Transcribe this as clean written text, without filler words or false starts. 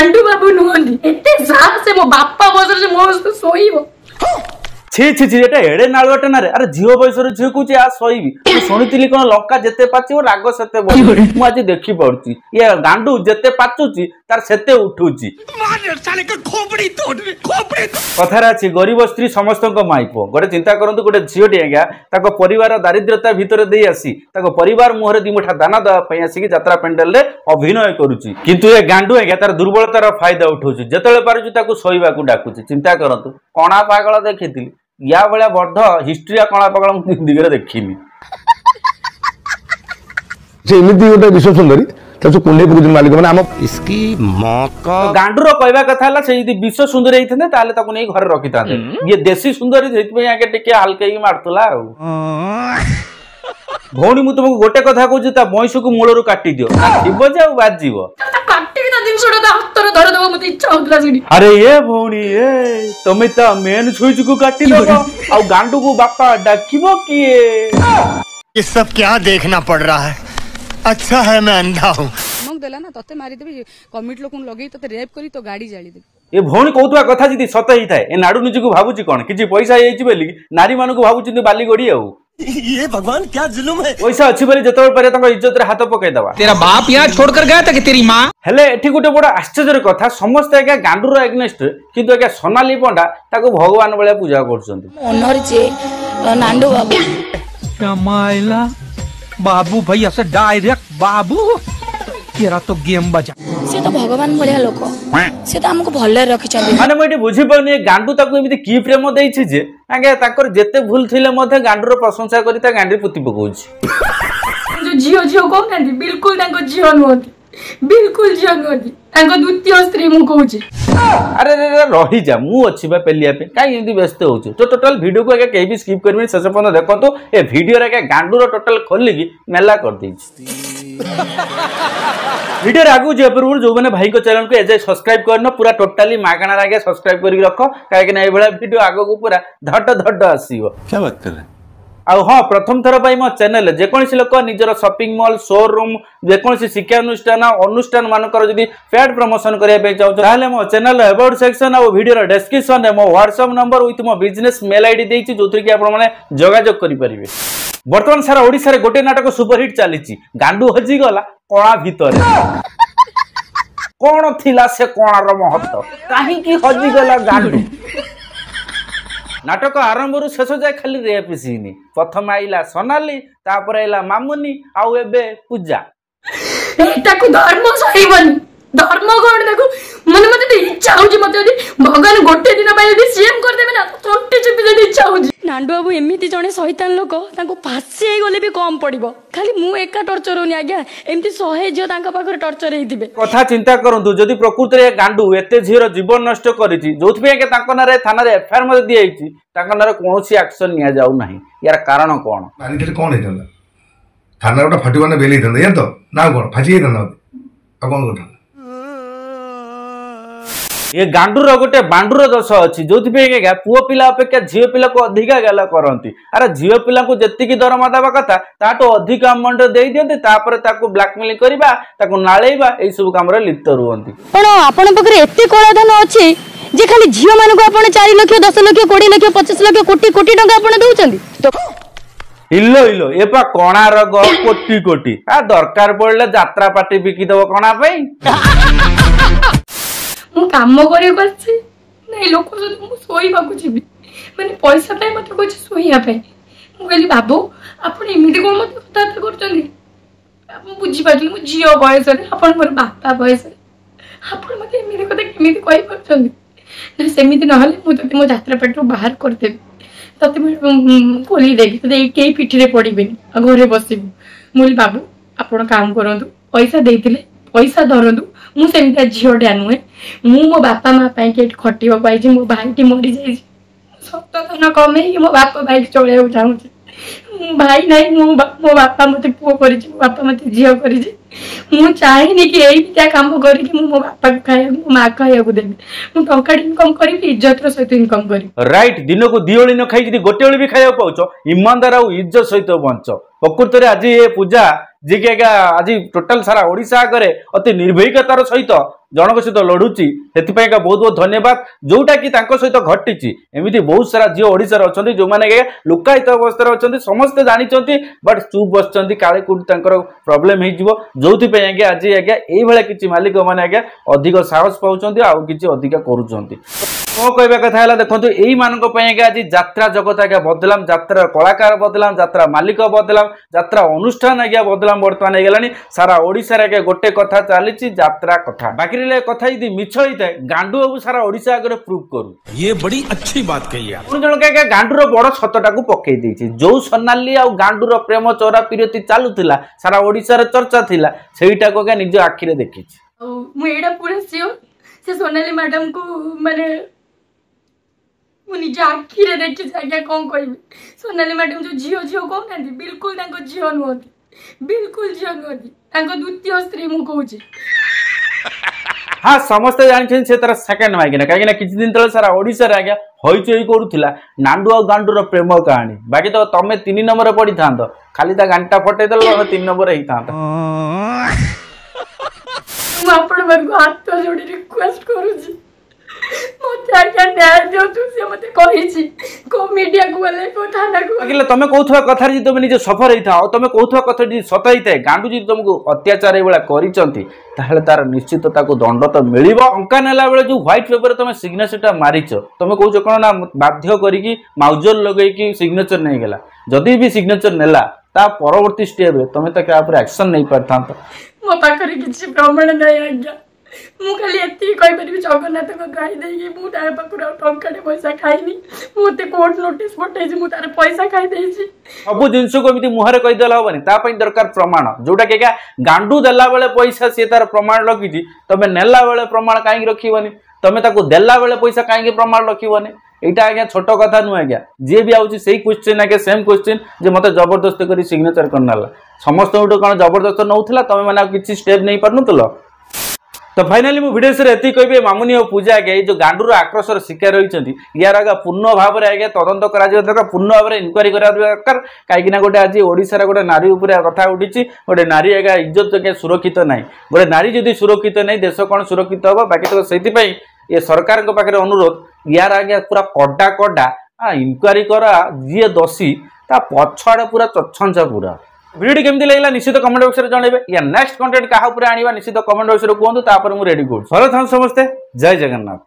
गांडू बाबू नुहंती एते साहस से मो बापा बसर से मो सोईबो छी छी छी एटा एडे नाळुआटा ना रे अरे झियो बयसर झियो कुची आ सोईबी मैं सुनितिली कोन लंका जते पाचिबो राग सेते बढी मु आज देखि पड़ुची ये गांडू जते पाचुची तार सेते उठुची मार साले के खोपड़ी तोड़ कथार अछि गरीब स्त्री समस्त को माइपो गोटे चिंता करंतु गोटे झियोटी आज्ञा ताको परिवार दारिद्रता भितर देई आसी ताको परिवार मुहरे दी मुठा दाना दवा पई आसी कि यात्रा पेंडल रे अभिनय करूची किंतु ए गांडू आज्ञा तार दुर्बलतार फायदा उठौची जतले पारुची ताको सोईबा को डाकुची चिंता करंतु कोणा पागल देखितिली या बड़ा बड़ हिस्ट्री कणा पागल दिगरे देखिनी जे एमिति गोटे विश्व सुंदरी तसो कुंडे पुकुज मालिक माने हम इसकी मौत का गांडूर कहवा कथा हला से यदि विश्व सुंदरी हेइथने ताले ताको नै घर रखि ताते ये देसी सुंदरी हेति पे आके टिके हल्के ही मारतला भौणी मु तुमको गोटे कथा कहूची ता भैंस को मूलरू काटी दियो थिबो जे बाजीबो काटी के दिन छोड़ दा हत्तर धर दबो मते इच्छा होतला सिडी अरे ये भौणी ए तमे ता मेन स्विच को काटी दबो आ गांडू को बापा डाकिबो किए ये सब क्या देखना पड़ रहा है अच्छा है मैं अंधा हूँ मग देला ना तते मारी देबी कमिट लोकन लगेई तते रेप करी तो गाड़ी जाली देबी ए भौणी कहतुआ कथा जदी सत ही थाए ए नाडू निजी को भाबुची कोन किछि पैसा हेइछि बेली नारी मानु को भाबुची बाली गोडी आउ ये भगवान क्या जुलुम है पैसा अछि बेली जतोल परे तंग इज्जत रे हाथ पकई दवा तेरा बाप यहाँ छोड़कर गया था कि तेरी माँ हेले एठी गुटे बड़ आश्चर्य कथा समस्त एका गांडूर एग्नेस्ट किंतु एका सोनाली पंडा ताको भगवान बळे पूजा करछंती ओनर जे नांडू बाबू कमाइला बाबू भैया से डायरेक्ट बाबू तेरा तो गेम बजा से तो भगवान बढ़िया लोक से तो हमको भले रखि चंदी माने मोइटी बुझी पउनी गांडू ताको एमिति की प्रेम देइछि जे आगे ताकर जेते भूल थिले मध्ये गांडूर प्रशंसा करी ता गांडी पुति पकोछि जो जियो जियो कहनांती बिल्कुल ताको जियो नहोती बिल्कुल जियो नहोती ताको द्वितीय स्त्री मु कहूची अरे रे रही जा मु अछि बा पेलिया पे काई एंदी व्यस्त होछु तो टोटल वीडियो को आगे केही भी स्किप करबी शेष पर्यंत देखंतु ए वीडियो रे आगे गांडूर टोटल खोलि की मेला कर देछि वीडियो आगु जे पूर्व जो मैंने भाई को चैनल को एजे सब्सक्राइब करनो पूरा टोटली मागणा आगे सब्सक्राइब करके रखो काहे नै एबेला वीडियो आगो को पूरा धट धट आसीबो क्या बात कर रहे आउ हाँ प्रथम थर पाई मो चैनल जेकोसी लोक निजर शॉपिंग मॉल शोरूम जेकोसी शिक्षा अनुष्ठान मानकर जदी पेड प्रमोशन करिया पे चाहो ताले मो चैनल अबाउट सेक्शन आ वीडियो डिस्क्रिप्शन में मो व्हाट्सएप नंबर विथ मो बिजनेस मेल आईडी देछि जोथि कि आपण माने जोगाजोग करि परिबे वर्तमान सारा ओडिसा रे गोटे नाटक सुपरहिट चलीची गांडू हजी गला कोणा भीतर कोन थिला से कोणार महत्व काहे कि हजी गला गांडू नाटक आरंभ रु शेष जाए खाली रेप सीनी प्रथम आइला सोनाली तापर आइला मामुनी आउ एबे पूजा ताको धर्म सहीबनी धर्म कोन देखो मन मते इच्छा होजी मते भगवान गोटे दिन पाई यदि सीएम कर देबे ना तोंटे चिपि दे इच्छा होजी नांडू बाबू एमिति जने शैतान लोक ताको फांसी गले भी कम पड़िबो खाली मु एका टॉर्चर होनी आज्ञा एमिति 100 जियो तांका पाखर टॉर्चर हेइतिबे कथा चिंता करंतु जदि प्रकृति रे गांडू एते झीर जीवन नष्ट करिछि जोथि पे के ताको नारे थाना रे एफआईआर मध्ये दिया हिछि ताको नारे कोनोसी एक्शन निया जाउ नाही यार कारण कोन मानिते कोन हेतला थाना गोटा फटिवाने बेली दंदा या तो ना कोन फाची दंदा आ कोन कोन ये गांडूर गोटे बांडूर दोष अच्छी जो पुओ पिला अपेक्षा झील पिला को अधिका गाला करती अरे झील पिला को जी दरमा देवा कथा ताठू अधिक अमाउंट दे दियंते तापर ताको ब्लैकमेल करबा ताको नाळेबा एई सब काम रे लिप्त रुहंती पण आपण पकरे एते कोळा धन अछि जे खाली झील मान को आपण 4 लाख 10 लाख 20 लाख 25 लाख कोटी कोटी टका आपण दउचंदी इल्लो इल्लो एपा कोणा रग कोटी कोटी आ दरकार पड़ले यात्रा पार्टी बिकी दबो कोणा पई मु काम करे बसछि नै लोक मु सोईबा को जिबी माने पैसा पे मते कोछि सोईया पे मु कहली बाबू आपण एमिति कोन मते कथा करचंदी आपण बुझी पाटली मु जियो बयस रे आपण मोर बापा बयस आपण मते एमिति कथा केमिति कहि परचंदी ना सेमिति न हले मु तते मो यात्रा पेटरो बाहर कर देबी तते मु कोली देबी तते केई पिठी रे पड़ीबेनी घरे बसिबू मुली बाबू आपण काम करंतु पैसा देइतिले पैसा धरंतु मु सेमिता झियोटा नुहे मु मो बापा माँ के खटिया पाई मो भाई टी मरी जाए सत धन कमे मो बापा भाई चलिया चाहूँ भाई नाई मो बापा मत पुओ कर मो बापा मत झील कर चाहिए कि यही कम करके मो बापा को खाया मो माँ खाया देवी मु टंका इनकम करी इज्जत सहित इनकम करी राइट दिन को दी ओली न खाई गोटे ओली भी खाया पाउछ ईमानदार आ इज्जत सहित बंच प्रकृत आज ये पूजा जी के आज टोटाल सारा ओडिशा करे अति निर्भयिकतार सहित जनक सहित लड़ुची से बहुत बहुत धन्यवाद जोटा कि सहित घटी एमती बहुत सारा झील ओडिशार अच्छा जो मैंने लुकायित अवस्था अच्छा समस्ते जानते बट चुप बस काले कोटी प्रोब्लेम हो जो आज आज्ञा ये किसी मालिक मैंने आज्ञा अधिक साहस पाँच आउ कि अधिक करुँच मो कहवा कथा है देखो यही मानक आज यात्रा जगत आज्ञा बदलाम यात्रा कलाकार बदलाम यात्रा मालिक बदलाम यात्रा अनुष्ठान आज्ञा बदलाम बर्तमान हो सारा ओडिशा आज्ञा गोटे कथा चली यात्रा कथा बाकी रहा कथा यदि मिछ होता है गांडू बाबू सारा ओडिशा आगे प्रूव करू ये बड़ी अच्छी बात कही आप जनक आज्ञा गांडूर बड़ छतटा पकई देछि जो सोनाली आ गांडूर प्रेम चोरा पीरती चलुला सारा ओडिशा चर्चा थिला सेटा को निज आखिरे देखी मुझे पूरा सियोर से सोनाली मैडम को माने निज आखिरे देखी आज्ञा कौन कह सोनाली मैडम जो झील झील कहना बिल्कुल झील नुहति बिल्कुल झील नुहति द्वितीय स्त्री मु कहूँ हाँ समस्ते जानते से तार सेकेंड माइकिना कहीं किसी दिन तले सारा ओडिशा आज्ञा हईचई करूला नांडू आ गांडूर प्रेम कहानी बाकी तो तुम 3 नंबर पढ़ी था खाली घंटा फटेदेल 3 नंबर होता हाथ जोड़ी रिक्वेस्ट करुची मत आज्ञा न्याय दिंतु से मत कही को मीडिया को वाले को थाना को अगले तुम कहथुवा कथा जी तुम निजे सफर होता तुम कहथुवा कथा जी सत होता है गांडू जी तुमको अत्याचार ये करिसंती ताहले तार निश्चित ताको दंड तो मिलिबो अंका नेला बेले जो व्हाइट पेपर तुम सिग्नेचरटा मारिच तुम कहूछ कोन ना बाध्य करिकी माउजर लगेकी सिग्नेचर नहीं गेला जदि भी सिग्नेचर नेला ता परवर्ती स्टेप रे तुम तो क्या पर एक्शन नहीं परथांत मो पाखरे किछि प्रमाण नहीं आज्ञा मु खाली एति कहि परिबी जगन्नाथ को गाई देगी मु तार पाखर टंकाटे पैसा खाइनी मोते कोर्ट नोटिस पठाइछि मु तार पैसा खाइ देछि सब जिनस को एमती मुहरे कहि देला होबनी ता पई दरकार प्रमाण जोटा के गांडू देला बेले पैसा से तार प्रमाण रखिछि तबे नेला बेले प्रमाण काई रखिबनी तमे ताको देला बेले पैसा काई प्रमाण रखिबनी एटा आज्ञा छोट कथा नु आज्ञा जे भी आउछि सेही क्वेश्चन आके सेम क्वेश्चन जे मते जबरदस्ती करी सिग्नेचर करनाला समस्त कोन जबरदस्त नउथला तमे माने किछि स्टेप नहीं परनुतलो तो फाइनाली मु वीडियो से एति कहबे मामुनी और पूजा आगे जो गांडूर आक्रोशर शिकार होइछंती यार आगे पूर्ण भाव रे आगे तदंत करा दरकार पूर्ण भाव रे इनक्वारी करा दरकार काईकिना गोटे आज ओडिसा रे गोटे नारी ऊपर कथा उठिछि गोटे नारी आगे इज्जत आगे सुरक्षित नाही गोटे नारी जदि सुरक्षित नाही देश कोन सुरक्षित होबो बाकी तो सेति पई ये सरकार को पाखे अनुरोध यार आगे पूरा कड़ा कड़ा इनक्वारी करा जी दोषी ता पछाड़ पूरा चछंचा पूरा वीडियो केमती लगला निश्चित कमेंट बॉक्स रे जणेबे या नेक्स्ट कंटेंट काहा ऊपर आनिबा निश्चित कमेंट बॉक्स रे कहंतु तापर मु रेडी करू भलो थां समस्ते जय जगन्नाथ।